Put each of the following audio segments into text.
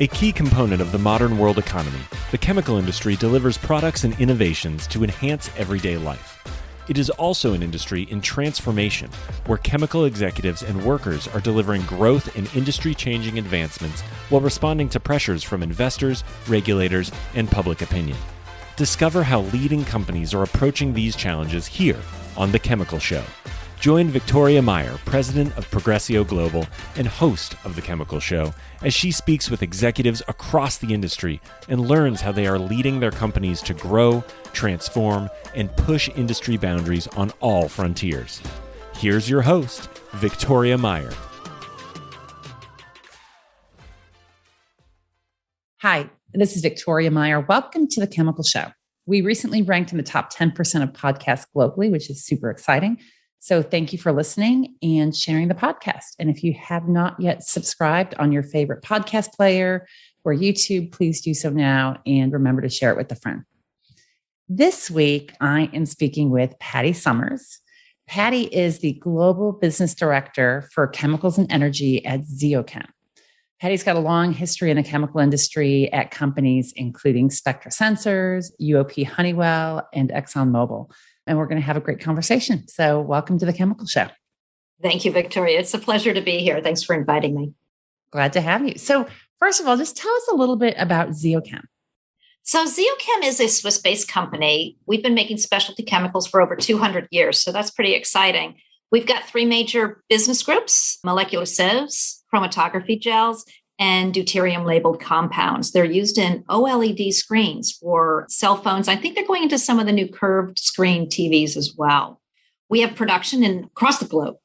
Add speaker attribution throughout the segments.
Speaker 1: A key component of the modern world economy, the chemical industry delivers products and innovations to enhance everyday life. It is also an industry in transformation, where chemical executives and workers are delivering growth and industry-changing advancements while responding to pressures from investors, regulators, and public opinion. Discover how leading companies are approaching these challenges here on The Chemical Show. Join Victoria Meyer, president of Progressio Global and host of The Chemical Show, as she speaks with executives across the industry and learns how they are leading their companies to grow, transform, and push industry boundaries on all frontiers. Here's your host, Victoria Meyer.
Speaker 2: Hi, this is Victoria Meyer. Welcome to The Chemical Show. We recently ranked in the top 10% of podcasts globally, which is super exciting. So thank you for listening and sharing the podcast. And if you have not yet subscribed on your favorite podcast player or YouTube, please do so now. And remember to share it with a friend. This week, I am speaking with Patty Summers. Patty is the Global Business Director for Chemicals and Energy at Zeochem. Patty's got a long history in the chemical industry at companies including Spectra Sensors, UOP Honeywell, and ExxonMobil. And we're going to have a great conversation. So welcome to The Chemical Show.
Speaker 3: Thank you, Victoria. It's a pleasure to be here. Thanks for inviting me.
Speaker 2: Glad to have you. So first of all, just tell us a little bit about Zeochem.
Speaker 3: So Zeochem is a Swiss-based company. We've been making specialty chemicals for over 200 years. So that's pretty exciting. We've got three major business groups: molecular sieves, chromatography gels, and deuterium-labeled compounds. They're used in OLED screens for cell phones. I think they're going into some of the new curved screen TVs as well. We have production across the globe.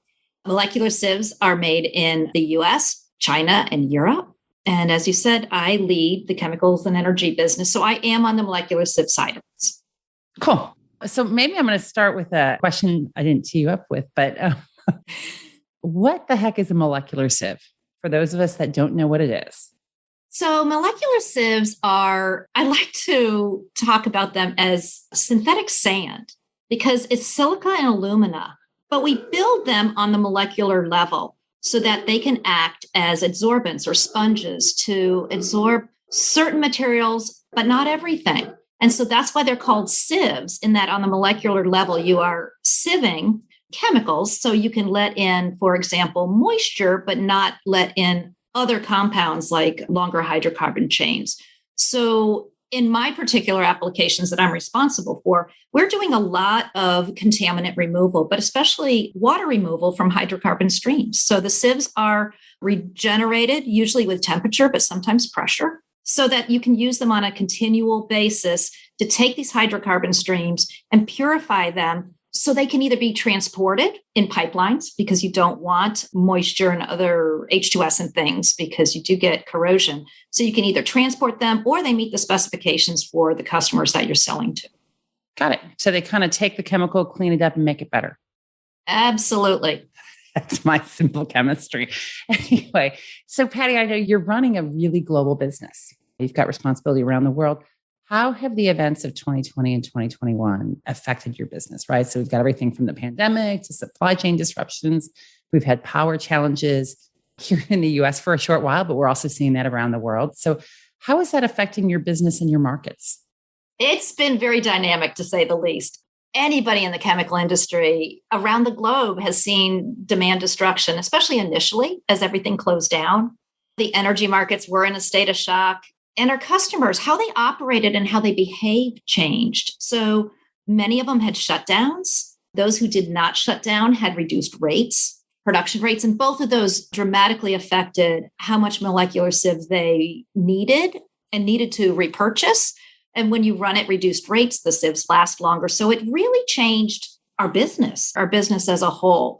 Speaker 3: Molecular sieves are made in the US, China, and Europe. And as you said, I lead the chemicals and energy business. So I am on the molecular sieve side of this.
Speaker 2: Cool. So maybe I'm going to start with a question I didn't tee you up with, but what the heck is a molecular sieve? For those of us that don't know what it is.
Speaker 3: So molecular sieves are, I like to talk about them as synthetic sand because it's silica and alumina, but we build them on the molecular level so that they can act as adsorbents or sponges to absorb certain materials, but not everything. And so that's why they're called sieves, in that on the molecular level, you are sieving chemicals, so you can let in, for example, moisture, but not let in other compounds like longer hydrocarbon chains. So in my particular applications that I'm responsible for, we're doing a lot of contaminant removal, but especially water removal from hydrocarbon streams. So the sieves are regenerated, usually with temperature, but sometimes pressure, so that you can use them on a continual basis to take these hydrocarbon streams and purify them, so they can either be transported in pipelines, because you don't want moisture and other H2S and things because you do get corrosion. So you can either transport them, or they meet the specifications for the customers that you're selling to.
Speaker 2: Got it. So they kind of take the chemical, clean it up, and make it better.
Speaker 3: Absolutely.
Speaker 2: That's my simple chemistry. Anyway, so Patty, I know you're running a really global business. You've got responsibility around the world. How have the events of 2020 and 2021 affected your business, right? So we've got everything from the pandemic to supply chain disruptions. We've had power challenges here in the US for a short while, but we're also seeing that around the world. So how is that affecting your business and your markets?
Speaker 3: It's been very dynamic, to say the least. Anybody in the chemical industry around the globe has seen demand destruction, especially initially as everything closed down. The energy markets were in a state of shock. And our customers, how they operated and how they behaved changed. So many of them had shutdowns. Those who did not shut down had reduced rates, production rates, and both of those dramatically affected how much molecular sieves they needed and needed to repurchase. And when you run at reduced rates, the sieves last longer. So it really changed our business as a whole.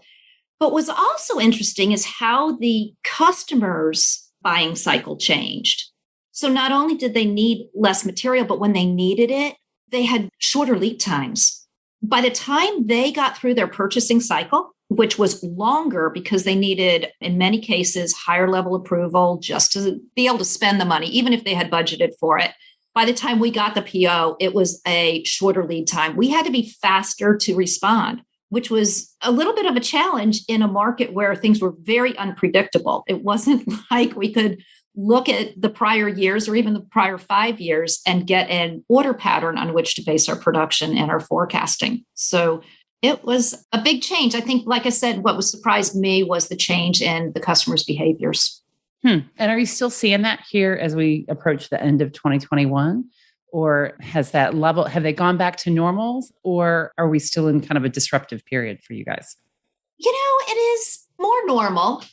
Speaker 3: But what's also interesting is how the customers' buying cycle changed. So not only did they need less material, but when they needed it, they had shorter lead times. By the time they got through their purchasing cycle, which was longer because they needed, in many cases, higher level approval just to be able to spend the money, even if they had budgeted for it. By the time we got the PO, it was a shorter lead time. We had to be faster to respond, which was a little bit of a challenge in a market where things were very unpredictable. It wasn't like we could look at the prior years or even the prior 5 years and get an order pattern on which to base our production and our forecasting. So it was a big change. I think, like I said, what was surprised me was the change in the customers' behaviors.
Speaker 2: And are you still seeing that here as we approach the end of 2021? Or have they gone back to normals, or are we still in kind of a disruptive period for you guys?
Speaker 3: It is more normal,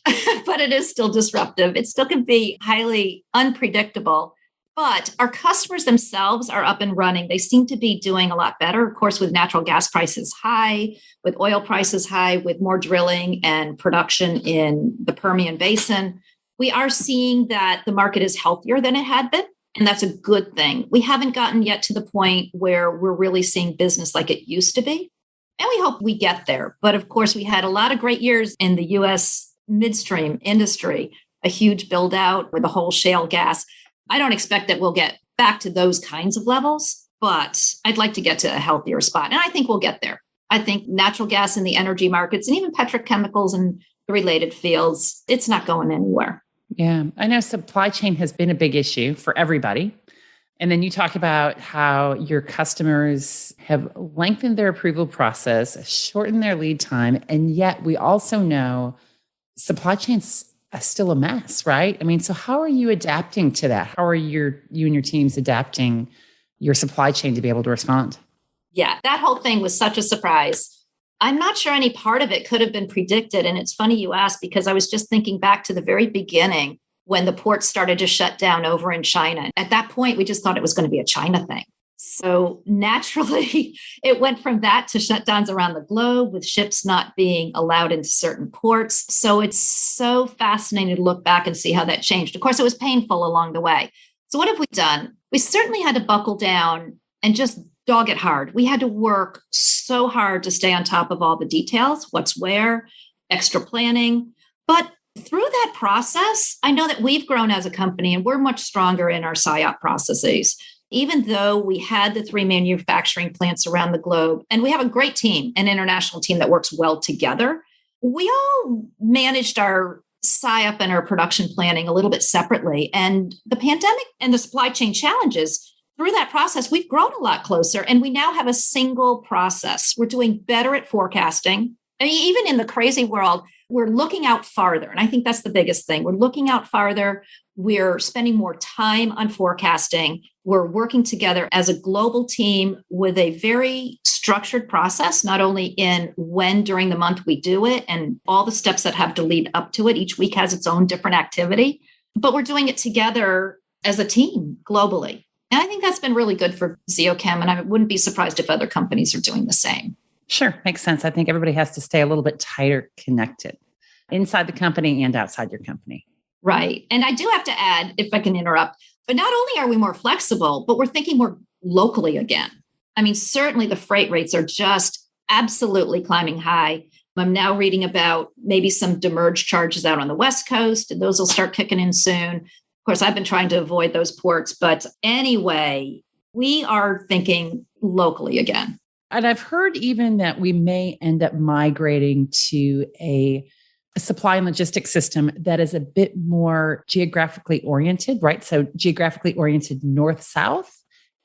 Speaker 3: but it is still disruptive. It still can be highly unpredictable, but our customers themselves are up and running. They seem to be doing a lot better. Of course, with natural gas prices high, with oil prices high, with more drilling and production in the Permian Basin, we are seeing that the market is healthier than it had been. And that's a good thing. We haven't gotten yet to the point where we're really seeing business like it used to be. And we hope we get there. But of course, we had a lot of great years in the US midstream industry, a huge build out with the whole shale gas. I don't expect that we'll get back to those kinds of levels, but I'd like to get to a healthier spot. And I think we'll get there. I think natural gas in the energy markets and even petrochemicals and the related fields, it's not going anywhere.
Speaker 2: Yeah, I know supply chain has been a big issue for everybody. And then you talk about how your customers have lengthened their approval process, shortened their lead time. And yet we also know supply chain's still a mess, right? I mean, so how are you adapting to that? How are you and your teams adapting your supply chain to be able to respond?
Speaker 3: Yeah, that whole thing was such a surprise. I'm not sure any part of it could have been predicted. And it's funny you asked, because I was just thinking back to the very beginning when the ports started to shut down over in China. At that point, we just thought it was going to be a China thing. So naturally, it went from that to shutdowns around the globe with ships not being allowed into certain ports. So it's so fascinating to look back and see how that changed. Of course, it was painful along the way. So what have we done? We certainly had to buckle down and just dog it hard. We had to work so hard to stay on top of all the details, what's where, extra planning. But through that process, I know that we've grown as a company and we're much stronger in our SIOP processes. Even though we had the 3 manufacturing plants around the globe, and we have a great team, an international team that works well together, we all managed our SIOP and our production planning a little bit separately. And the pandemic and the supply chain challenges, through that process, we've grown a lot closer, and we now have a single process. We're doing better at forecasting. I mean, even in the crazy world, we're looking out farther. And I think that's the biggest thing. We're looking out farther. We're spending more time on forecasting. We're working together as a global team with a very structured process, not only in when during the month we do it and all the steps that have to lead up to it. Each week has its own different activity, but we're doing it together as a team globally. And I think that's been really good for Zeochem. And I wouldn't be surprised if other companies are doing the same.
Speaker 2: Sure. Makes sense. I think everybody has to stay a little bit tighter connected inside the company and outside your company.
Speaker 3: Right. And I do have to add, if I can interrupt, but not only are we more flexible, but we're thinking more locally again. I mean, certainly the freight rates are just absolutely climbing high. I'm now reading about maybe some demurrage charges out on the West Coast, and those will start kicking in soon. Of course, I've been trying to avoid those ports. But anyway, we are thinking locally again.
Speaker 2: And I've heard even that we may end up migrating to a supply and logistics system that is a bit more geographically oriented, right? So geographically oriented north-south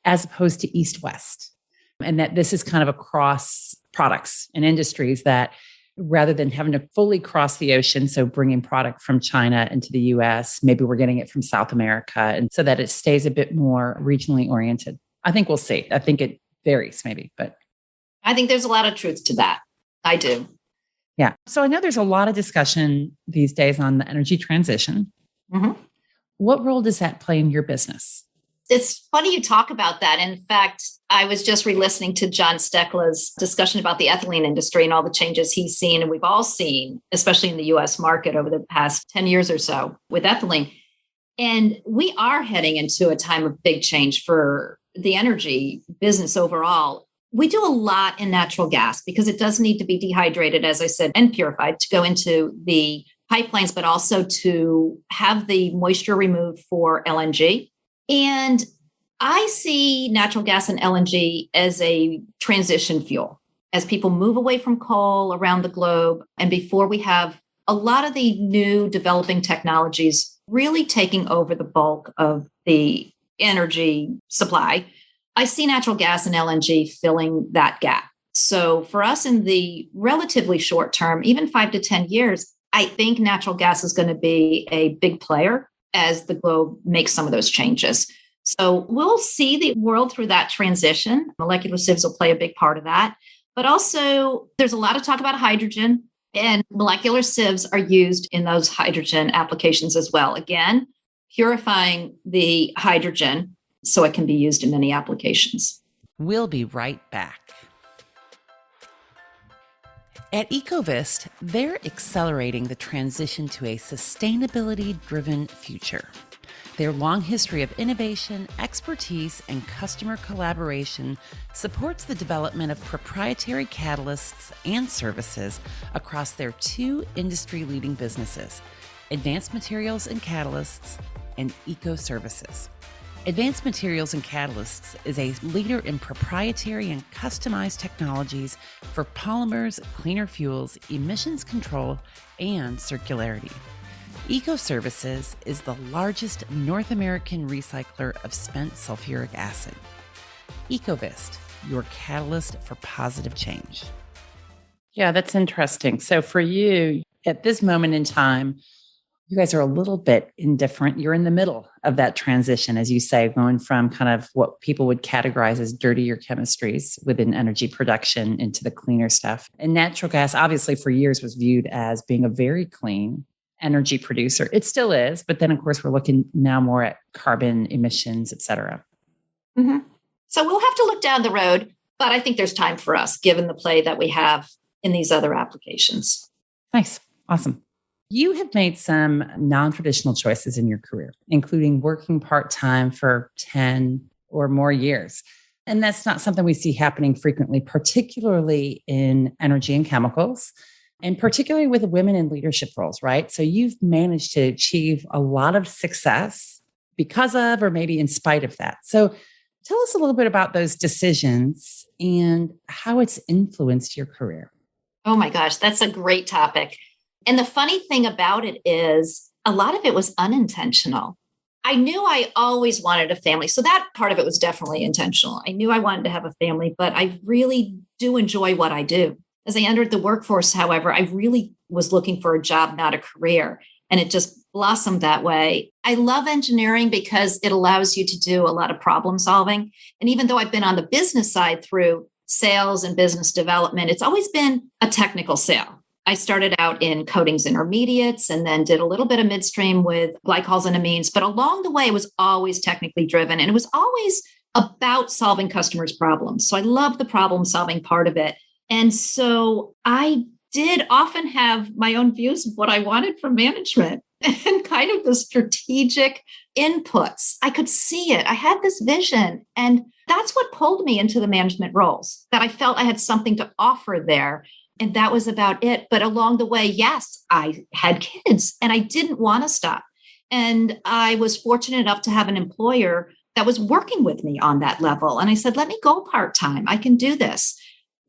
Speaker 2: as opposed to east-west. And that this is kind of across products and industries that rather than having to fully cross the ocean, so bringing product from China into the US, maybe we're getting it from South America, and so that it stays a bit more regionally oriented. I think we'll see. I think it varies maybe, but
Speaker 3: I think there's a lot of truth to that. I do.
Speaker 2: Yeah. So I know there's a lot of discussion these days on the energy transition.
Speaker 3: Mm-hmm.
Speaker 2: What role does that play in your business?
Speaker 3: It's funny you talk about that. In fact, I was just re-listening to John Stekla's discussion about the ethylene industry and all the changes he's seen, and we've all seen, especially in the US market over the past 10 years or so with ethylene. And we are heading into a time of big change for the energy business overall. We do a lot in natural gas because it does need to be dehydrated, as I said, and purified to go into the pipelines, but also to have the moisture removed for LNG. And I see natural gas and LNG as a transition fuel as people move away from coal around the globe. And before we have a lot of the new developing technologies really taking over the bulk of the energy supply, I see natural gas and LNG filling that gap. So for us in the relatively short term, even 5 to 10 years, I think natural gas is going to be a big player as the globe makes some of those changes. So we'll see the world through that transition. Molecular sieves will play a big part of that. But also, there's a lot of talk about hydrogen, and molecular sieves are used in those hydrogen applications as well. Again, purifying the hydrogen so it can be used in many applications.
Speaker 4: We'll be right back. At Ecovist, they're accelerating the transition to a sustainability-driven future. Their long history of innovation, expertise, and customer collaboration supports the development of proprietary catalysts and services across their two industry-leading businesses, Advanced Materials and Catalysts and Eco Services. Advanced Materials and Catalysts is a leader in proprietary and customized technologies for polymers, cleaner fuels, emissions control, and circularity. Eco Services is the largest North American recycler of spent sulfuric acid. Ecovist, your catalyst for positive change.
Speaker 2: Yeah, that's interesting. So for you, at this moment in time, you guys are a little bit indifferent. You're in the middle of that transition, as you say, going from kind of what people would categorize as dirtier chemistries within energy production into the cleaner stuff. And natural gas, obviously, for years was viewed as being a very clean energy producer. It still is, but then, of course, we're looking now more at carbon emissions, et cetera.
Speaker 3: Mm-hmm. So we'll have to look down the road, but I think there's time for us, given the play that we have in these other applications.
Speaker 2: Nice. Awesome. You have made some non-traditional choices in your career, including working part-time for 10 or more years. And that's not something we see happening frequently, particularly in energy and chemicals, and particularly with women in leadership roles, right? So you've managed to achieve a lot of success because of, or maybe in spite of that. So tell us a little bit about those decisions and how it's influenced your career.
Speaker 3: Oh my gosh, that's a great topic. And the funny thing about it is a lot of it was unintentional. I knew I always wanted a family. So that part of it was definitely intentional. I knew I wanted to have a family, but I really do enjoy what I do. As I entered the workforce, however, I really was looking for a job, not a career. And it just blossomed that way. I love engineering because it allows you to do a lot of problem solving. And even though I've been on the business side through sales and business development, it's always been a technical sale. I started out in coatings intermediates and then did a little bit of midstream with glycols and amines. But along the way, it was always technically driven. And it was always about solving customers' problems. So I love the problem solving part of it. And so I did often have my own views of what I wanted from management and kind of the strategic inputs. I could see it. I had this vision. And that's what pulled me into the management roles, that I felt I had something to offer there. And that was about it. But along the way, yes, I had kids and I didn't want to stop. And I was fortunate enough to have an employer that was working with me on that level. And I said, let me go part-time. I can do this.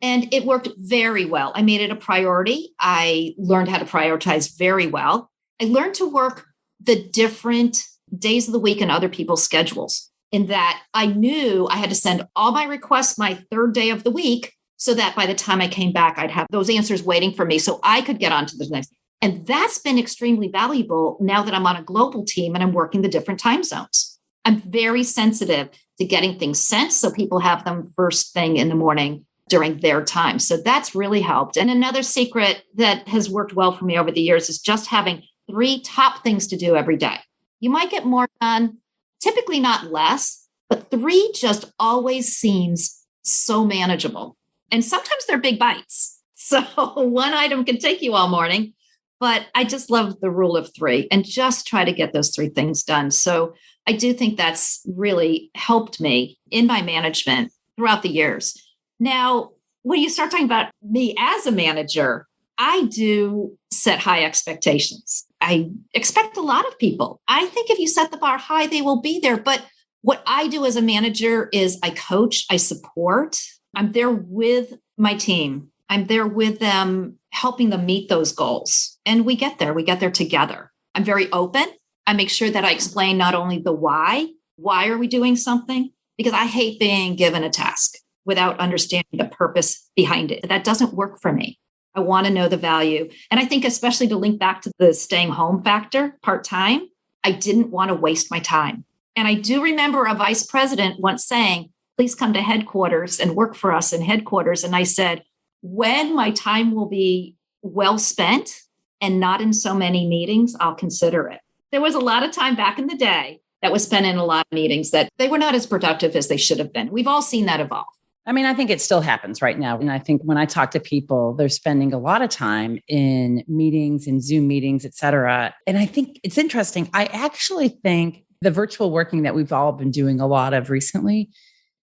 Speaker 3: And it worked very well. I made it a priority. I learned how to prioritize very well. I learned to work the different days of the week and other people's schedules, in that I knew I had to send all my requests my third day of the week, so that by the time I came back, I'd have those answers waiting for me so I could get on to the next. And that's been extremely valuable now that I'm on a global team and I'm working the different time zones. I'm very sensitive to getting things sent so people have them first thing in the morning during their time. So that's really helped. And another secret that has worked well for me over the years is just having 3 top things to do every day. You might get more done, typically not less, but 3 just always seems so manageable. And sometimes they're big bites. So one item can take you all morning, but I just love the rule of 3 and just try to get those 3 things done. So I do think that's really helped me in my management throughout the years. Now, when you start talking about me as a manager, I do set high expectations. I expect a lot of people. I think if you set the bar high, they will be there. But what I do as a manager is I coach, I support. I'm there with my team. I'm there with them, helping them meet those goals. And we get there together. I'm very open. I make sure that I explain not only the why are we doing something? Because I hate being given a task without understanding the purpose behind it. That doesn't work for me. I want to know the value. And I think especially to link back to the staying home factor, part-time, I didn't want to waste my time. And I do remember a vice president once saying, please come to headquarters and work for us in headquarters. And I said, when my time will be well spent and not in so many meetings, I'll consider it. There was a lot of time back in the day that was spent in a lot of meetings that they were not as productive as they should have been. We've all seen that evolve.
Speaker 2: I mean, I think it still happens right now. And I think when I talk to people, they're spending a lot of time in meetings and Zoom meetings, et cetera. And I think it's interesting. I actually think the virtual working that we've all been doing a lot of recently,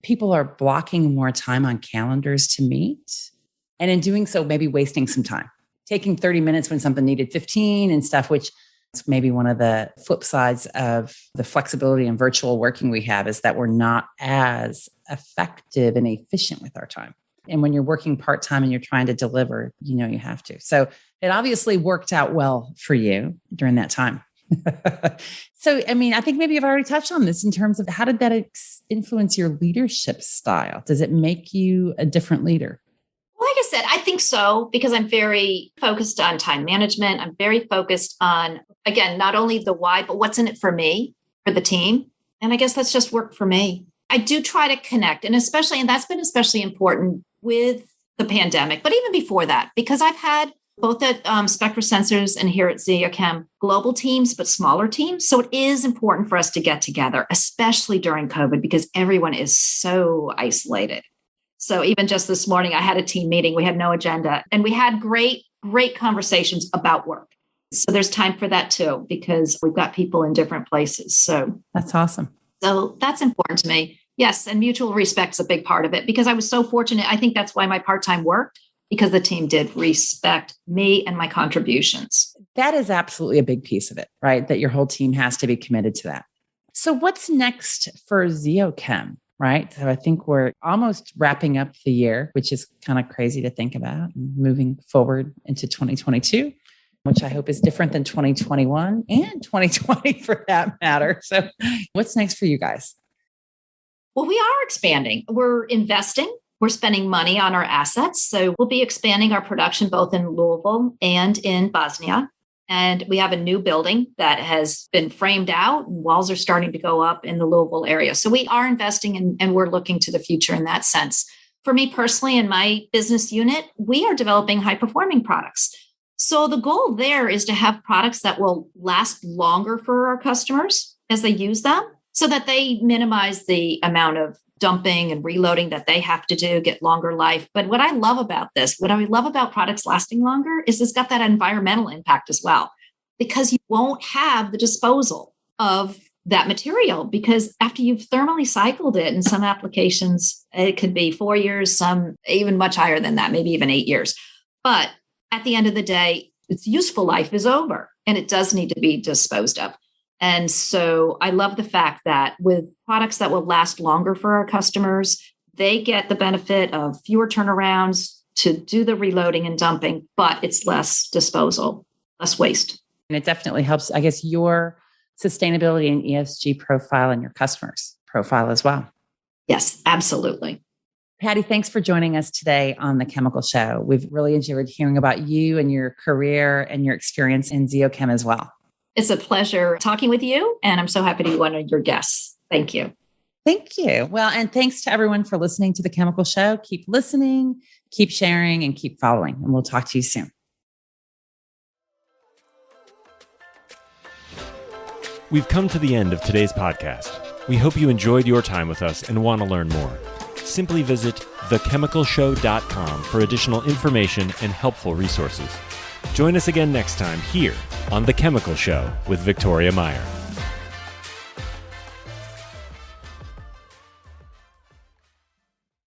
Speaker 2: people are blocking more time on calendars to meet. And in doing so, maybe wasting some time, taking 30 minutes when something needed 15 and stuff, which is maybe one of the flip sides of the flexibility and virtual working we have, is that we're not as effective and efficient with our time. And when you're working part-time and you're trying to deliver, you have to. So it obviously worked out well for you during that time. So, I mean, I think maybe you've already touched on this in terms of how did that influence your leadership style? Does it make you a different leader?
Speaker 3: Like I said, I think so, because I'm very focused on time management. I'm very focused on, again, not only the why, but what's in it for me, for the team. And I guess that's just worked for me. I do try to connect, and that's been especially important with the pandemic, but even before that, because I've had both at Spectra Sensors and here at Zeochem, global teams, but smaller teams. So it is important for us to get together, especially during COVID, because everyone is so isolated. So even just this morning, I had a team meeting. We had no agenda, and we had great conversations about work. So there's time for that too, because we've got people in different places. So
Speaker 2: that's awesome.
Speaker 3: So that's important to me. Yes. And mutual respect's a big part of it, because I was so fortunate. I think that's why my part-time worked, because the team did respect me and my contributions.
Speaker 2: That is absolutely a big piece of it, right? That your whole team has to be committed to that. So what's next for Zeochem? Right. So I think we're almost wrapping up the year, which is kind of crazy to think about, and moving forward into 2022, which I hope is different than 2021 and 2020 for that matter. So what's next for you guys?
Speaker 3: Well, we are expanding. We're investing. We're spending money on our assets. So we'll be expanding our production both in Louisville and in Bosnia. And we have a new building that has been framed out, and walls are starting to go up in the Louisville area. So we are investing and we're looking to the future in that sense. For me personally, in my business unit, we are developing high-performing products. So the goal there is to have products that will last longer for our customers as they use them, so that they minimize the amount of dumping and reloading that they have to do, get longer life. But what I love about products lasting longer is it's got that environmental impact as well, because you won't have the disposal of that material, because after you've thermally cycled it, in some applications, it could be 4 years, some even much higher than that, maybe even 8 years. But at the end of the day, its useful life is over and it does need to be disposed of. And so I love the fact that with products that will last longer for our customers, they get the benefit of fewer turnarounds to do the reloading and dumping, but it's less disposal, less waste.
Speaker 2: And it definitely helps, I guess, your sustainability and ESG profile and your customers' profile as well.
Speaker 3: Yes, absolutely.
Speaker 2: Patty, thanks for joining us today on The Chemical Show. We've really enjoyed hearing about you and your career and your experience in Zeochem as well.
Speaker 3: It's a pleasure talking with you, and I'm so happy to be one of your guests. Thank you.
Speaker 2: Thank you. Well, and thanks to everyone for listening to The Chemical Show. Keep listening, keep sharing, and keep following. And we'll talk to you soon.
Speaker 1: We've come to the end of today's podcast. We hope you enjoyed your time with us and want to learn more. Simply visit thechemicalshow.com for additional information and helpful resources. Join us again next time here on The Chemical Show with Victoria Meyer.